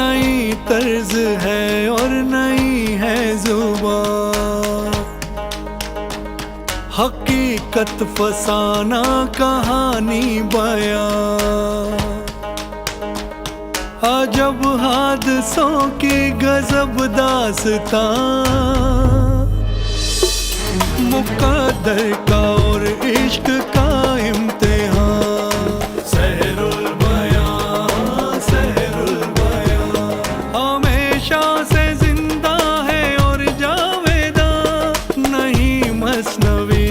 नई तर्ज है और नई है जुबान, हकीकत फसाना कहानी बयां, अजब हादसों की गजब दास्तां, मुकद्दर का और इश्क का इम्तिहान। सहरुल बयां, सहरुल बयां, हमेशा से जिंदा है और जावेदा, नहीं मसनवी,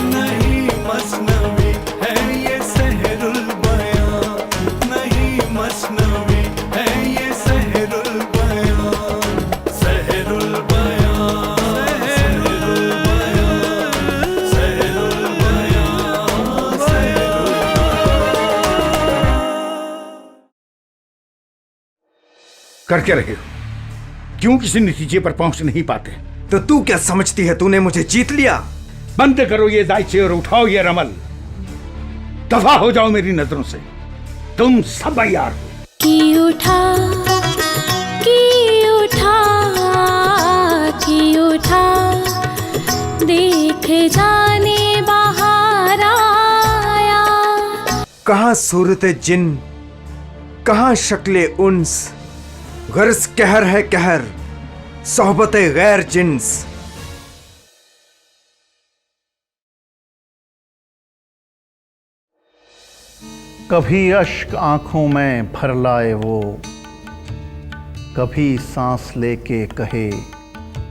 नहीं मसनवी है ये सहरुल बयां, नहीं मसनवी है ये सहरुल बयां, सहरुल बयां, सहरुल बयां, सहरुल बयां, सहरुल कर क्या रहे हो? क्यों किसी नतीजे पर पहुंच नहीं पाते? तो तू क्या समझती है तूने मुझे जीत लिया? बंद करो ये दायचे और उठाओ ये रमल। दफा हो जाओ मेरी नजरों से। तुम सब यार हो। की उठा, की उठा, की उठा, देख जाने बाहर आया। कहाँ सूरते जिन, कहाँ शक्ले उन्स, गर्ज कहर है कहर, सोहबते गैर जिन्स। कभी अश्क आंखों में भर लाए वो, कभी सांस लेके कहे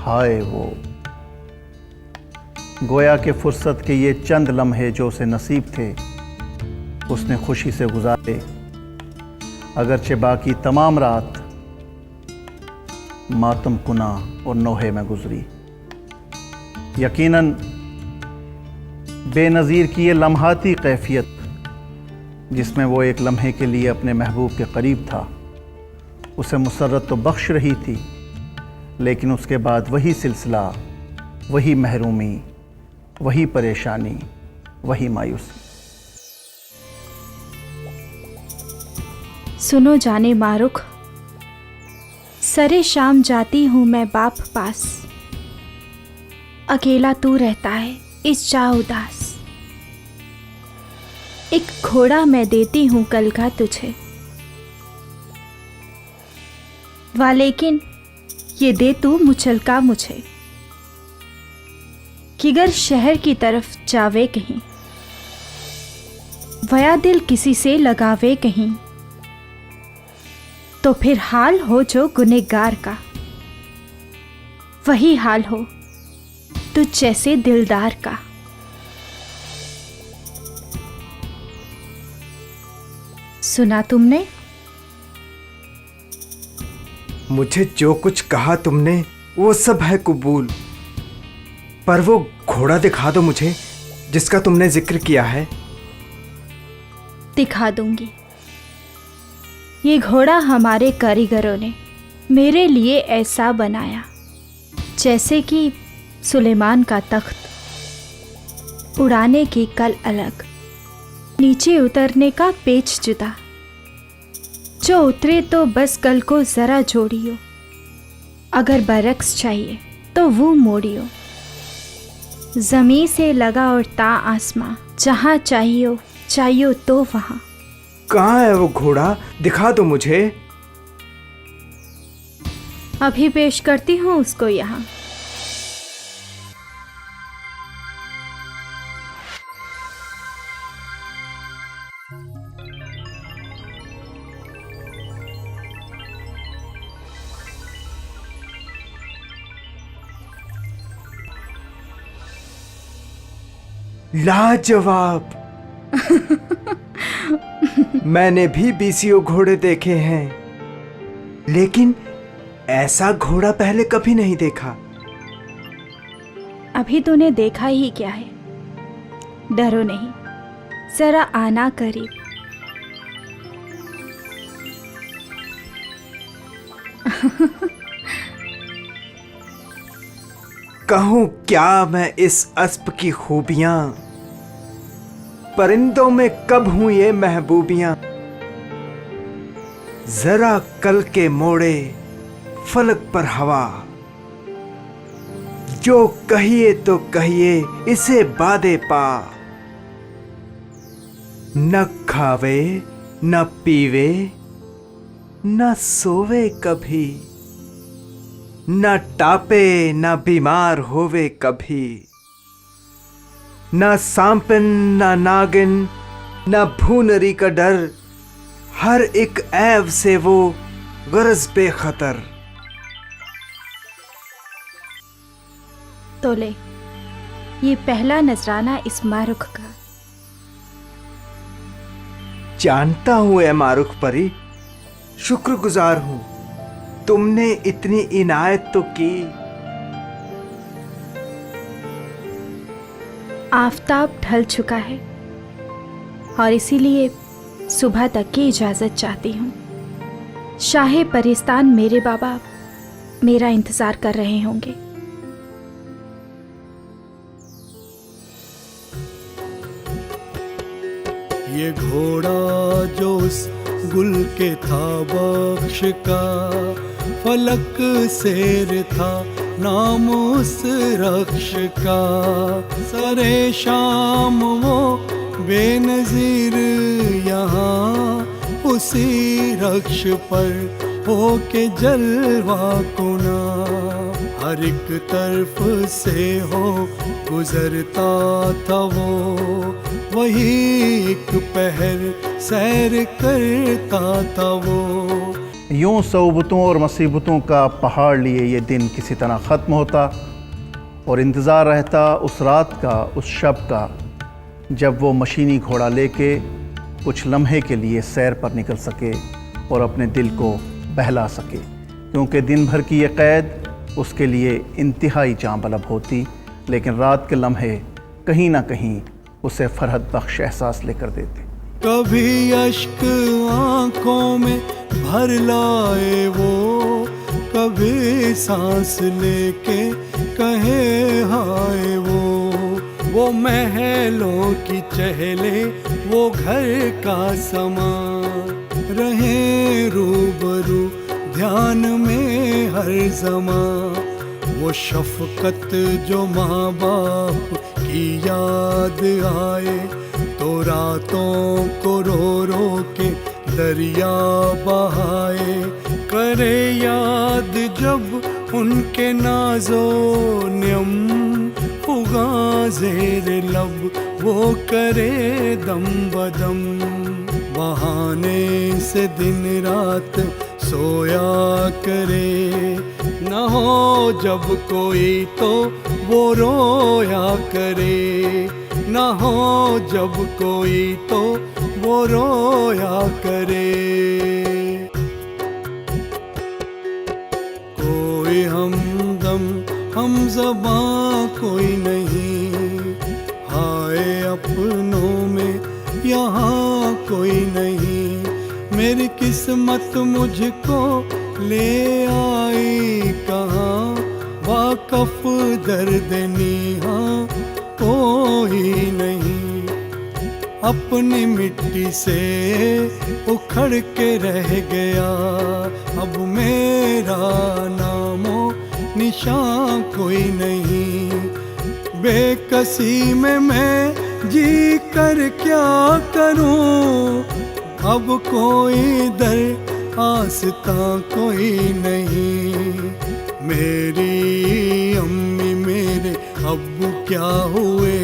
हाय वो। गोया के फुर्सत के ये चंद लम्हे जो उसे नसीब थे, उसने खुशी से गुजारे, अगरचे बाकी तमाम रात मातम कुना और नोहे में गुजरी। यकीनन बेनज़ीर की ये लम्हाती कैफियत, जिसमें वो एक लम्हे के लिए अपने महबूब के करीब था, उसे मुसर्रत तो बख्श रही थी, लेकिन उसके बाद वही सिलसिला, वही महरूमी, वही परेशानी, वही मायूसी। सुनो जाने मारुख, सरे शाम जाती हूँ मैं बाप पास, अकेला तू रहता है इस जा उदास। एक घोड़ा मैं देती हूँ कल का तुझे, वा लेकिन ये दे तू मुचलका मुझे, कि गर शहर की तरफ जावे कहीं, वया दिल किसी से लगावे कहीं, तो फिर हाल हो जो गुनहगार का, वही हाल हो तुझ जैसे दिलदार का। सुना तुमने? मुझे जो कुछ कहा तुमने वो सब है कबूल, पर वो घोड़ा दिखा दो मुझे जिसका तुमने जिक्र किया है। दिखा दूंगी। ये घोड़ा हमारे कारीगरों ने मेरे लिए ऐसा बनाया, जैसे कि सुलेमान का तख्त, उड़ाने की कल अलग, नीचे उतरने का पेच जुदा, जो उतरे तो बस कल को जरा जोड़ियो, अगर बरक्स चाहिए तो वो मोड़ियो, ज़मीं से लगा उड़ता आसमां, जहाँ चाहियो तो वहाँ। कहाँ है वो घोड़ा? दिखा दो मुझे। अभी पेश करती हूँ उसको यहाँ। लाजवाब। मैंने भी बीसीओ घोड़े देखे हैं, लेकिन ऐसा घोड़ा पहले कभी नहीं देखा। अभी तूने देखा ही क्या है, डरो नहीं, जरा आना करीब। कहूं क्या मैं इस अस्प की खूबियां, परिंदों में कब हूं ये महबूबियां। जरा कल के मोड़े फलक पर हवा। जो कहिए तो कहिए इसे बादे पा। न खावे न पीवे न सोवे कभी, न टापे न बीमार होवे कभी। न सांपिन न नागिन न भूनरी का डर, हर एक ऐब से वो गरज बेखतर। तो ले, ये पहला नजराना इस मारुख का। जानता हूं ए मारुख परी, शुक्रगुजार हूं। तुमने इतनी इनायत तो की। आफताब ढल चुका है और इसीलिए सुबह तक की इजाजत चाहती हूँ। शाहे परिस्तान मेरे बाबा मेरा इंतजार कर रहे होंगे। ये घोड़ा जो उस गुल के था बख्श का, फलक शेर था नाम उस रक्ष का। सरे शाम वो बेनजीर यहाँ उसी रक्ष पर होके जलवा कुना। हर एक तरफ से हो गुजरता था वो, वही एक पहर सैर करता था वो। यूं सऊबतों और मुसीबतों का पहाड़ लिए ये दिन किसी तरह ख़त्म होता और इंतज़ार रहता उस रात का, उस शब का, जब वो मशीनी घोड़ा लेके कुछ लम्हे के लिए सैर पर निकल सके और अपने दिल को बहला सके। क्योंकि दिन भर की ये क़ैद उसके लिए इंतहाई जाँ बलब होती, लेकिन रात के लम्हे कहीं ना कहीं उसे फरहत बख्श एहसास लेकर देते। कभी अश्क आँखों में भर लाए वो, कभी सांस लेके कहे हाय वो महलों की चहले, वो घर का समा रहे रूबरू ध्यान में हर ज़मा। वो शफ़क़त जो माँ बाप की याद आए, तो रातों को रो रो के दरिया बहाए। करे याद जब उनके नाज़ो नियम, फुगा ज़ेर लब वो करे दम बदम। बहाने से दिन रात सोया करे, न हो जब कोई तो वो रोया करे। न हो जब कोई तो वो रोया करे। कोई हमदम हम ज़बां कोई नहीं, हाय अपनों में यहाँ कोई नहीं। मेरी किस्मत मुझको ले आई कहाँ, वाकफ दर्द नीहा कोई नहीं। अपनी मिट्टी से उखड़ के रह गया, अब मेरा नामो निशान कोई नहीं। बेकसी में मैं जी कर क्या करूं, अब कोई दर आस्ता कोई नहीं। मेरी अम्मी मेरे अब्बू क्या हुए,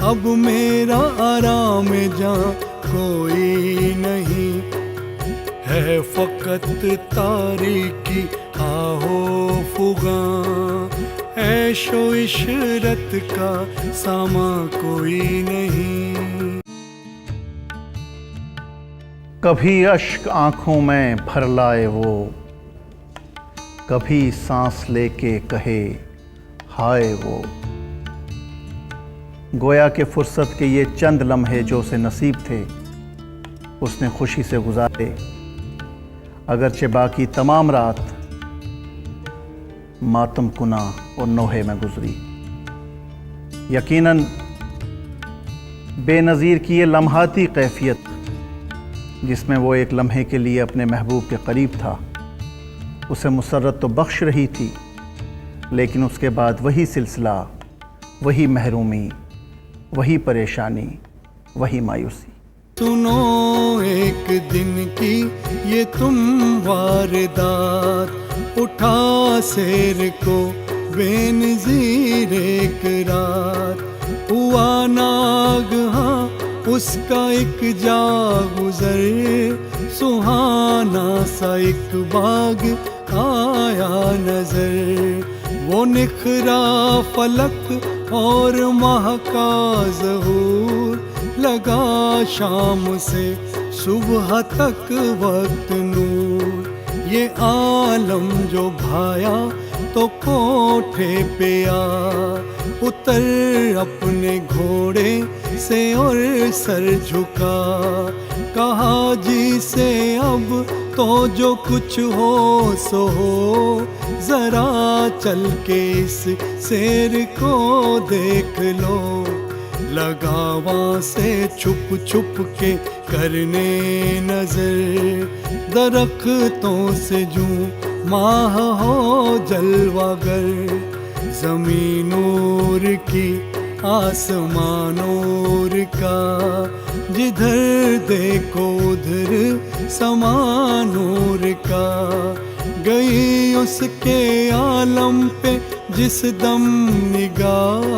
अब मेरा आराम जहाँ कोई नहीं। है फ़कत तारीकी आहो फुगा, ऐशो इशरत का सामा कोई नहीं। कभी अश्क आँखों में भर लाए वो, कभी सांस लेके कहे हाय वो। गोया के फुर्सत के ये चंद लम्हे जो उसे नसीब थे, उसने खुशी से गुजारे, अगरचे बाकी तमाम रात मातम कुना और नोहे में गुजरी। यकीनन बेनज़ीर की ये लम्हाती कैफियत जिसमें वो एक लम्हे के लिए अपने महबूब के करीब था, उसे मुसर्रत तो बख्श रही थी, लेकिन उसके बाद वही सिलसिला, वही महरूमी, वही परेशानी, वही मायूसी। सुनो एक दिन की ये तुम वारदात, उठा शेर को बेनज़ीर एक रात। हुआ नागहां उसका एक जागुज़र, सुहाना सा एक बाग आया नजर। वो निखरा फलक और महका ज़हूर, लगा शाम से सुबह तक वक्त नूर। ये आलम जो भाया तो कोठे पे आ, उतर अपने घोड़े से और सर झुका। कहा जी से अब तो जो कुछ हो सो हो, जरा चल के इस शेर को देख लो। लगावा से छुप छुप के करने नजर, दरख्तों से जूं माह हो जलवागर। ज़मीन नूर की आसमान नूर का, जिधर देखो उधर समान नूर का। गई उसके आलम पे जिस दम निगाह,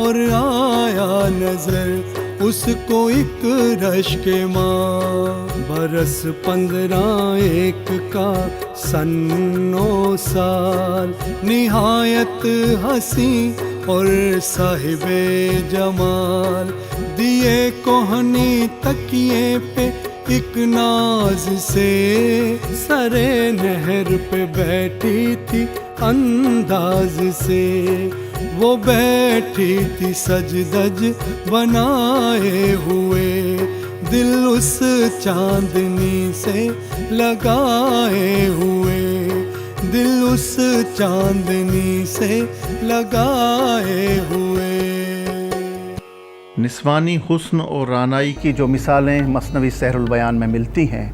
और आया नजर उसको एक रश्क माँ। बरस 15 एक का सन्नो साल, निहायत हंसी और साहिबे जमाल। दिए कोहनी तकिए पे एक नाज से, सरे नहर पे बैठी थी अंदाज से। वो बैठी थी सजदज बनाए हुए, दिल उस चांदनी से लगाए हुए, दिल उस चांदनी से लगाए हुए। निस्वानी हुस्न और रानाई की जो मिसालें मसनवी सहरुल बयान में मिलती हैं,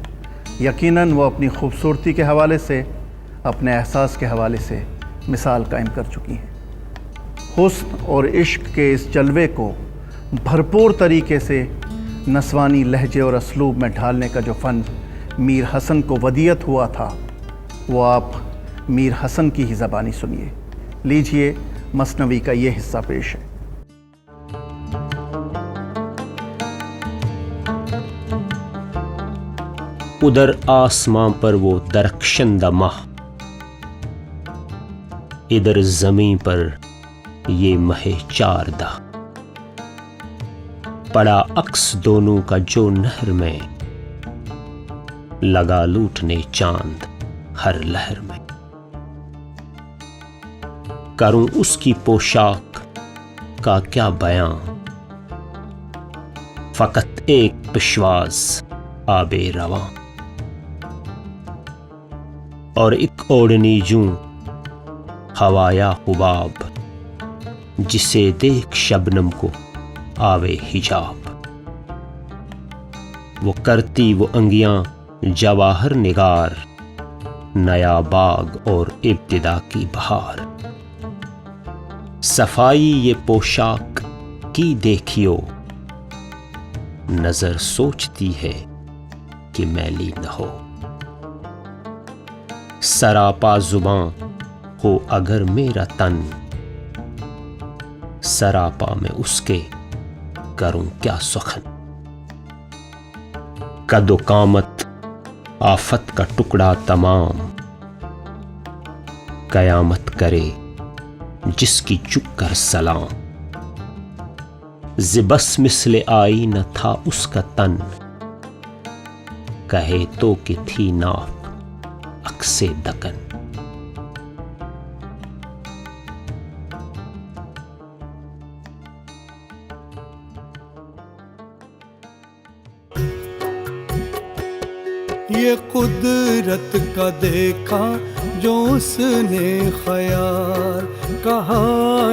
यकीनन वो अपनी खूबसूरती के हवाले से, अपने एहसास के हवाले से मिसाल कायम कर चुकी हैं। हुस्न और इश्क के इस जलवे को भरपूर तरीके से नस्वानी लहजे और असलूब में ढालने का जो फ़न मीर हसन को वदियत हुआ था, वो आप मीर हसन की ही ज़बानी सुनिए। लीजिए मसनवी का ये हिस्सा पेश है। उधर आसमां पर वो दरख्शंदा माह, इधर ज़मीं पर ये महे चारदा। पड़ा अक्स दोनों का जो नहर में, लगा लूटने चांद हर लहर में। करूं उसकी पोशाक का क्या बयां, फकत एक पिशवास आबे रवां। और एक ओढ़नी जूं हवाया हुबाब, जिसे देख शबनम को आवे हिजाब। वो करती वो अंगियां जवाहर निगार, नया बाग और इब्तिदा की बहार। सफाई ये पोशाक की देखियो, नजर सोचती है कि मैली न हो। सरापा जुबां हो अगर मेरा तन, सरापा में उसके करूं क्या सुखन। कदो कामत आफत का टुकड़ा तमाम, कयामत करे जिसकी चुप कर सलाम। जिबस मिसले आई न था उसका तन, कहे तो कि थी नाफ अक्से दकन। ये कुदरत का देखा जो उसने ख्याल, कहा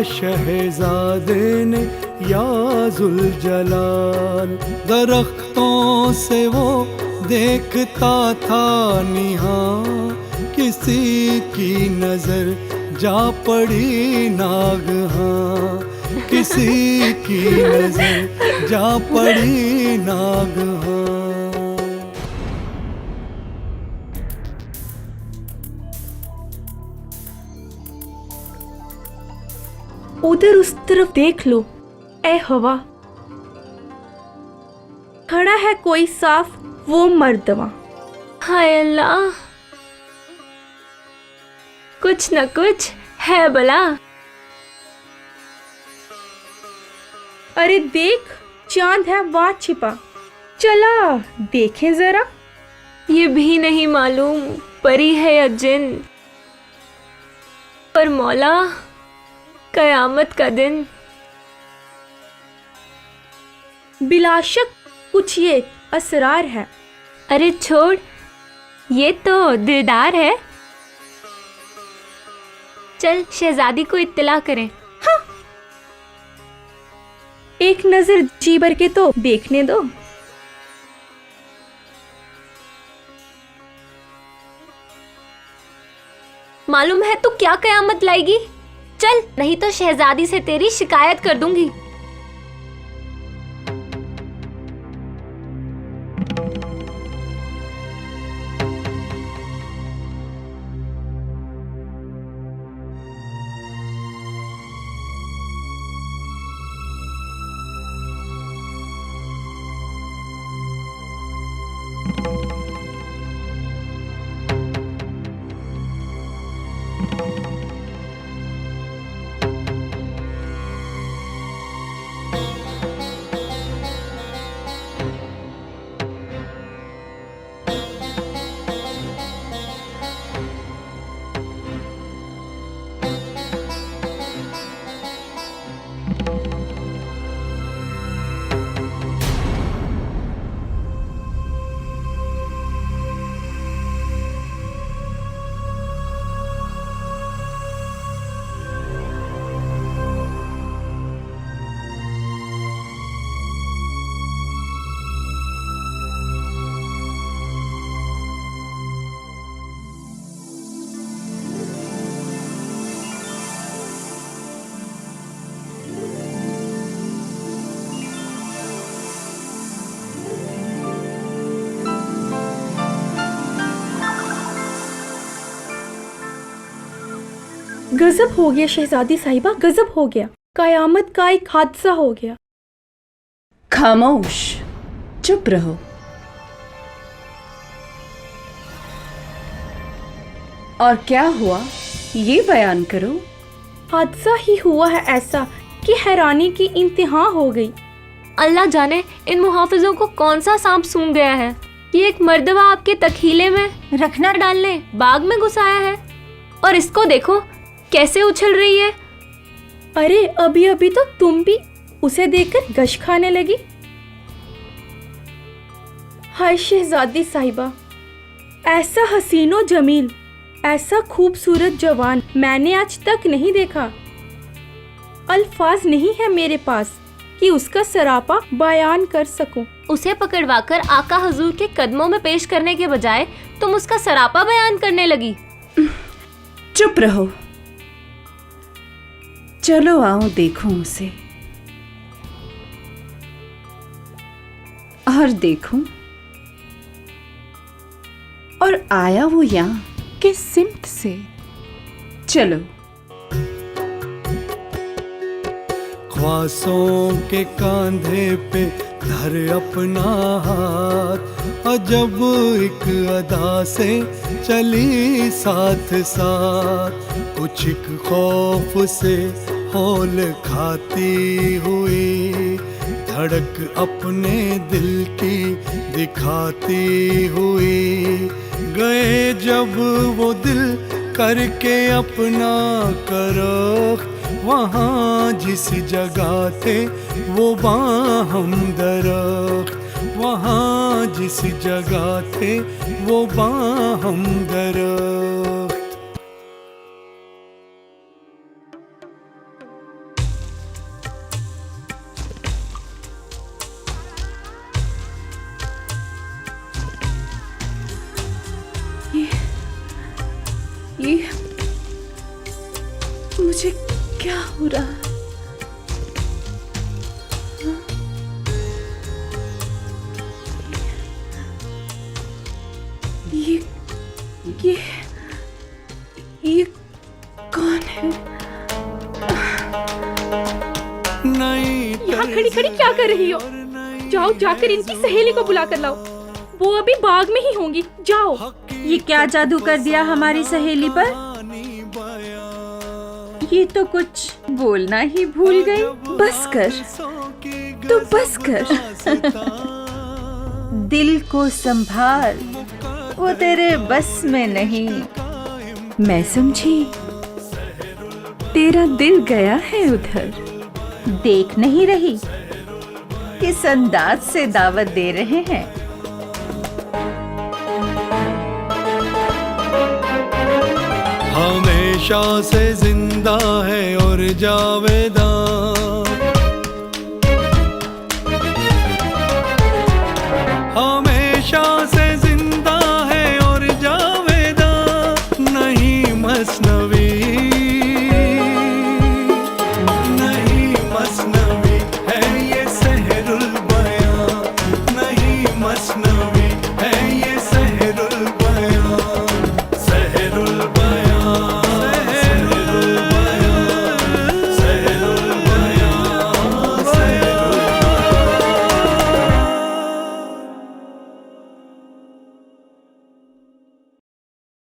शहजादे ने या जुल जलाल। दरख्तों से वो देखता था निहां, किसी की नजर जा पड़ी नागहां, किसी की नजर जा पड़ी नागहां। उधर उस तरफ देख लो ए हवा, खड़ा है कोई साफ वो मर्दवा। हाय अल्लाह, कुछ न कुछ है भला। अरे देख, चांद है वहां छिपा, चला देखें जरा। ये भी नहीं मालूम परी है या जिन, पर मौला कयामत का दिन। बिलाशक कुछ ये असरार है। अरे छोड़, ये तो दिलदार है। चल शहजादी को इत्तला करें। हाँ। एक नजर जी भर के तो देखने दो। मालूम है तू क्या कयामत लाएगी? चल, नहीं तो शहजादी से तेरी शिकायत कर दूंगी। गजब हो गया शहजादी साहिबा, गजब हो गया। कयामत का एक हादसा हो गया। खामोश, चुप रहो। और क्या हुआ ये बयान करो। हादसा ही हुआ है ऐसा कि हैरानी की इंतहा हो गई। अल्लाह जाने इन मुहाफिजों को कौन सा सांप सूंघ गया है। ये एक मर्दवा आपके तखीले में रखना डालने बाग में घुसाया है, और इसको देखो कैसे उछल रही है। अरे अभी अभी तो तुम भी उसे देखकर गश खाने लगी। हाय शहजादी साहिबा, ऐसा हसीनो जमील, ऐसा खूबसूरत जवान मैंने आज तक नहीं देखा। अल्फाज नहीं है मेरे पास कि उसका सरापा बयान कर सकूं। उसे पकड़वाकर आका हजूर के कदमों में पेश करने के बजाय तुम उसका सरापा बयान करने लगी। चुप रहो, चलो आओ देखो उसे। और देखूं, और आया वो यहाँ किस सिमत से। चलो। ख्वासों के कांधे पे धर अपना हाथ, अजब एक अदा से चली साथ साथ, कुछ एक खौफ से हौल खाती हुई, धड़क अपने दिल की दिखाती हुई। गए जब वो दिल करके अपना करख, वहाँ जिस जगह थे वो बाहम दरख्त, वहाँ जिस जगह थे वो बाहम दरख्त। मुझे क्या हो रहा है? ये कौन है? यहाँ खड़ी खड़ी क्या कर रही हो? जाओ जाकर इनकी सहेली को बुला कर लाओ। वो अभी बाग में ही होंगी, जाओ। ये क्या जादू कर दिया हमारी सहेली पर? ये तो कुछ बोलना ही भूल गई। बस कर, तो बस कर। दिल को संभाल, वो तेरे बस में नहीं। मैं समझी तेरा दिल गया है उधर। देख नहीं रही किस अंदाज से दावत दे रहे हैं। हमेशा से जिंदा है और जावेदा, हमेशा